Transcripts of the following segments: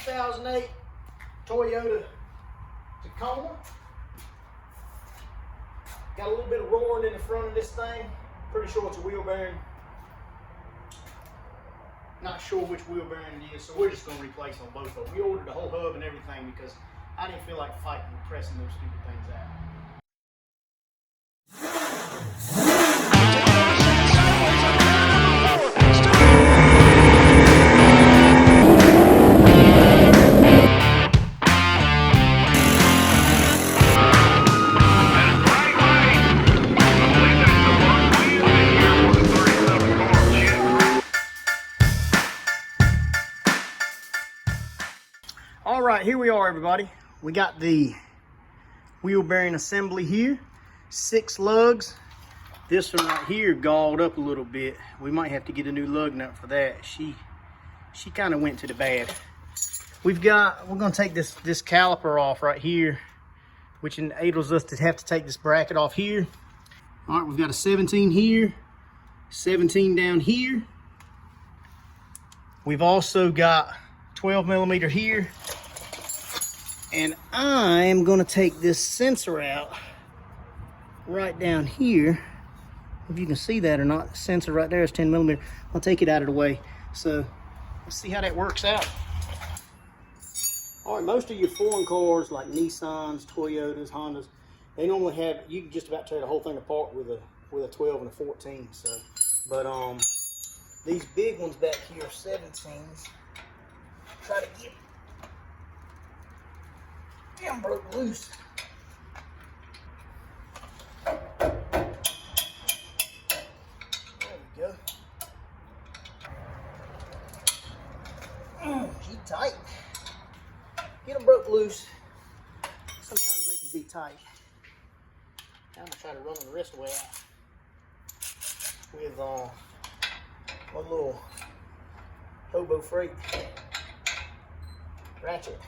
2008 Toyota Tacoma. Got a little bit of roaring in the front of this thing. Pretty sure it's a wheel bearing. Not sure which wheel bearing it is, so we're just going to replace on both of them. We ordered the whole hub and everything because I didn't feel like fighting and pressing those stupid things out. All right, here we are, everybody. We got the wheel bearing assembly here. 6 lugs. This one right here galled up a little bit. We might have to get a new lug nut for that. She kind of went to the bad. We're gonna take this caliper off right here, which enables us to have to take this bracket off here. All right, we've got a 17 here, 17 down here. We've also got 12 millimeter here. And I am gonna take this sensor out right down here. If you can see that or not, the sensor right there is 10 millimeter. I'll take it out of the way. So let's see how that works out. All right, most of your foreign cars like Nissans, Toyotas, Hondas, they normally have, you can just about tear the whole thing apart with a 12 and a 14. So, but these big ones back here are 17s. Try to get them broke loose. There we go. She tight. Get them broke loose. Sometimes they can be tight. I'm gonna try to run them the rest of the way out with one little Hobo Freight ratchet.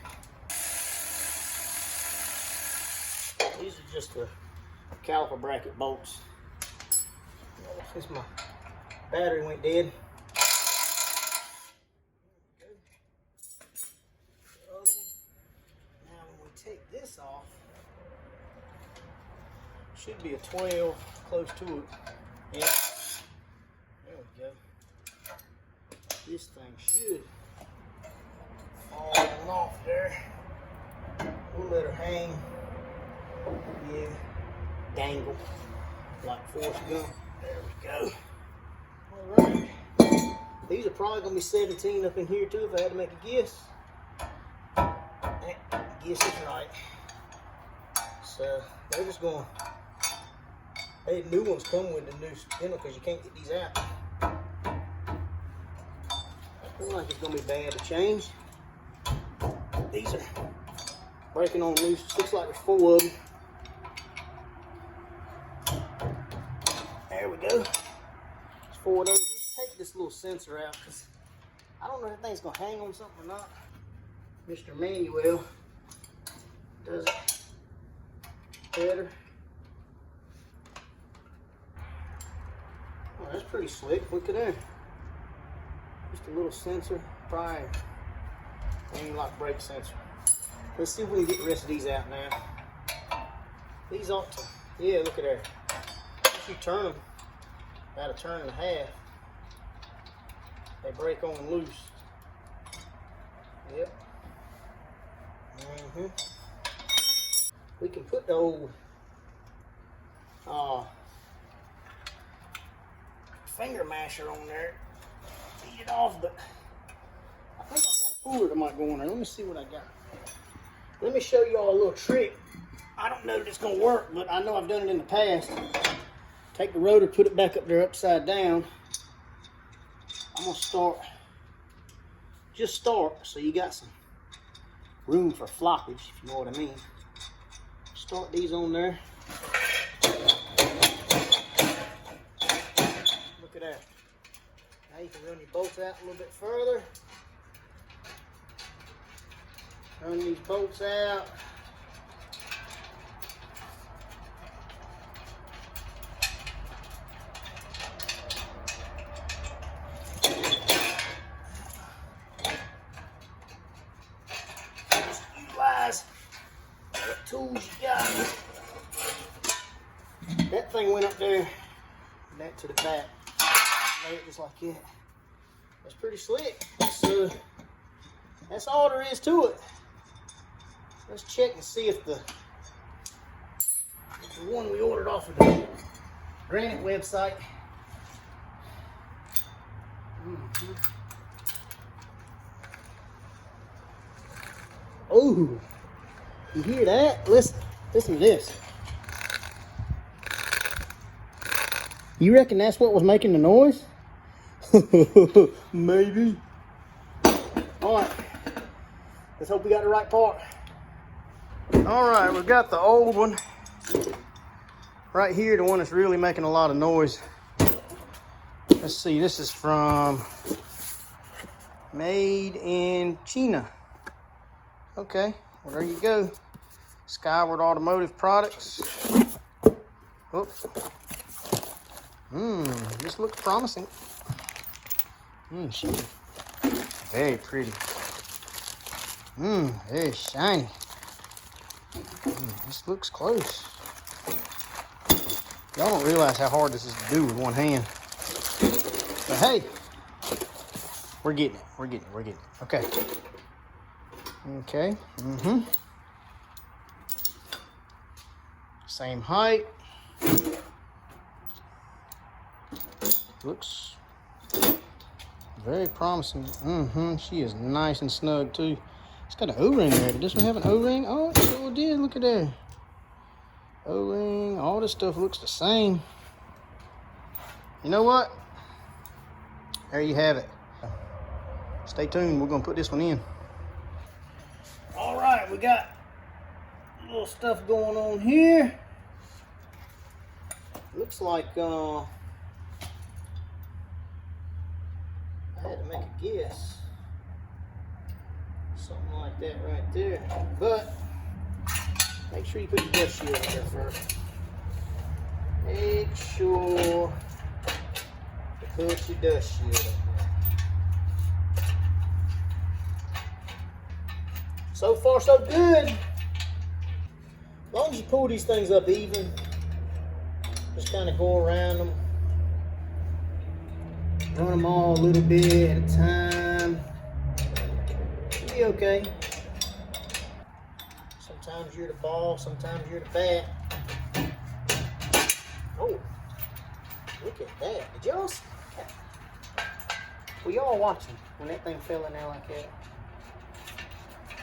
These are just the caliper bracket bolts. Since my battery went dead. Now when we take this off, should be a 12, close to it. Yep. There we go. This thing should fall off there. We'll let her hang. Yeah, dangle like Forrest Gump. There we go. All right. These are probably gonna be 17 up in here too if I had to make a guess. Guess is right. So they're just going. Hey, new ones come with the new spindle because you can't get these out. I feel like it's gonna be bad to change. These are breaking on loose. Looks like there's 4 of them. There we go. There's 4 of those. Let's take this little sensor out because I don't know if that thing's gonna hang on something or not. Mr. Manuel does it better. Oh, that's pretty slick. Look at that. Just a little sensor. Probably ain't like brake sensor. Let's see if we can get the rest of these out now. These ought to, yeah, look at that. If you turn them about a turn and a half, they break on loose. Yep. We can put the old finger masher on there, beat it off, but I think I've got a cooler that might go on there. Let me see what I got. Let me show y'all a little trick. I don't know that it's gonna work, but I know I've done it in the past. Take the rotor, put it back up there upside down. I'm gonna start, just start, so you got some room for floppage, if you know what I mean. Start these on there. Look at that. Now you can run your bolts out a little bit further. Run these bolts out. thing went up there, back to the back. Lay it just like that. That's pretty slick. That's all there is to it. Let's check and see if the one we ordered off of the Granite website. Oh, you hear that? Listen to this. You reckon that's what was making the noise? Maybe. All right, let's hope we got the right part. All right, we've got the old one right here, the one that's really making a lot of noise. Let's see, this is from Made in China. Okay, well, there you go. Skyward Automotive Products. Oops. This looks promising. She's very pretty. Very shiny. This looks close. Y'all don't realize how hard this is to do with one hand. But hey, we're getting it. Okay. Okay. Same height. Looks very promising. She is nice and snug too. It's got an O-ring there. Did this one have an O-ring? Oh, it sure did. Look at there. O-ring. All this stuff looks the same. You know what? There you have it. Stay tuned. We're going to put this one in. All right. We got a little stuff going on here. Looks like I had to make a guess. Something like that right there. But make sure you put your dust shield on there first. Make sure to put your dust shield on there. So far, so good. As long as you pull these things up even, just kind of go around them. Run them all a little bit at a time. Should be okay. Sometimes you're the ball, sometimes you're the bat. Oh, look at that. Did y'all see that? Were y'all watching when that thing fell in there like that?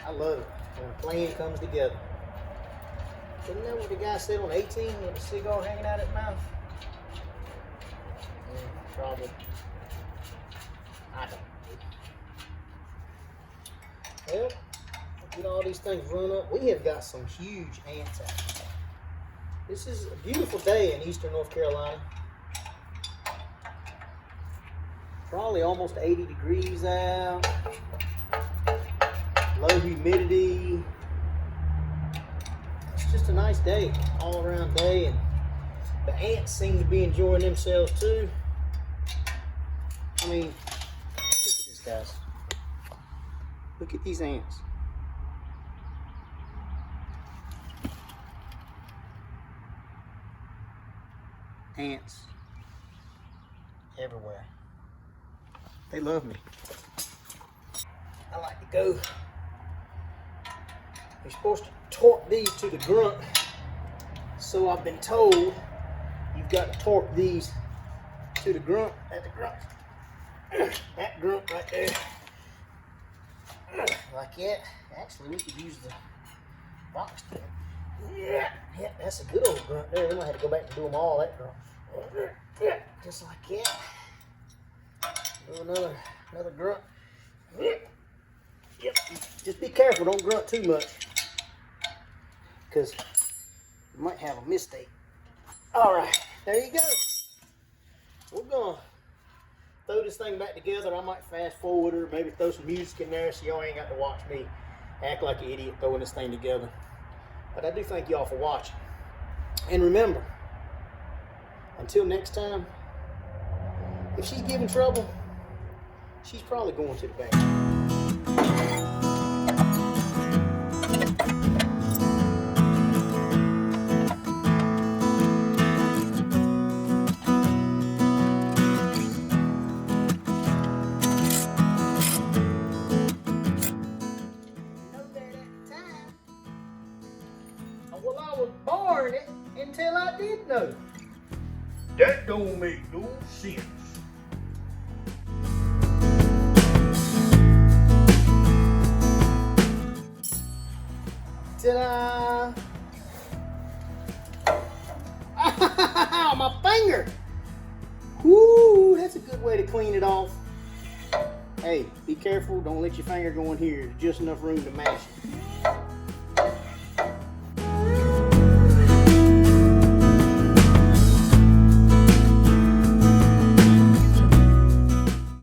I love it when a plan comes together. Isn't that what the guy said on 18 with a cigar hanging out his mouth? Yeah, probably. I don't know. Well, get all these things run up. We have got some huge ants out here. This is a beautiful day in eastern North Carolina. Probably almost 80 degrees out. Low humidity. It's just a nice day, all around day, and the ants seem to be enjoying themselves too. I mean, look at this, guys. Look at these ants. Ants everywhere. They love me. I like to go. You're supposed to torque these to the grunt. So I've been told you've got to torque these to the grunt. At the grunt. That grunt right there. Like that. Actually, we could use the box there. Yeah, that's a good old grunt there. We might have to go back and do them all that grunt. Just like that. Do another grunt. Yep. Just be careful, don't grunt too much, because you might have a mistake. All right, there you go. We're gonna throw this thing back together. I might fast forward or maybe throw some music in there so y'all ain't got to watch me act like an idiot throwing this thing together. But I do thank y'all for watching. And remember, until next time, if she's giving trouble, she's probably going to the bank. no. That don't make no sense. Ta-da! My finger! Whoo, that's a good way to clean it off. Hey, be careful, don't let your finger go in here. There's just enough room to mash it.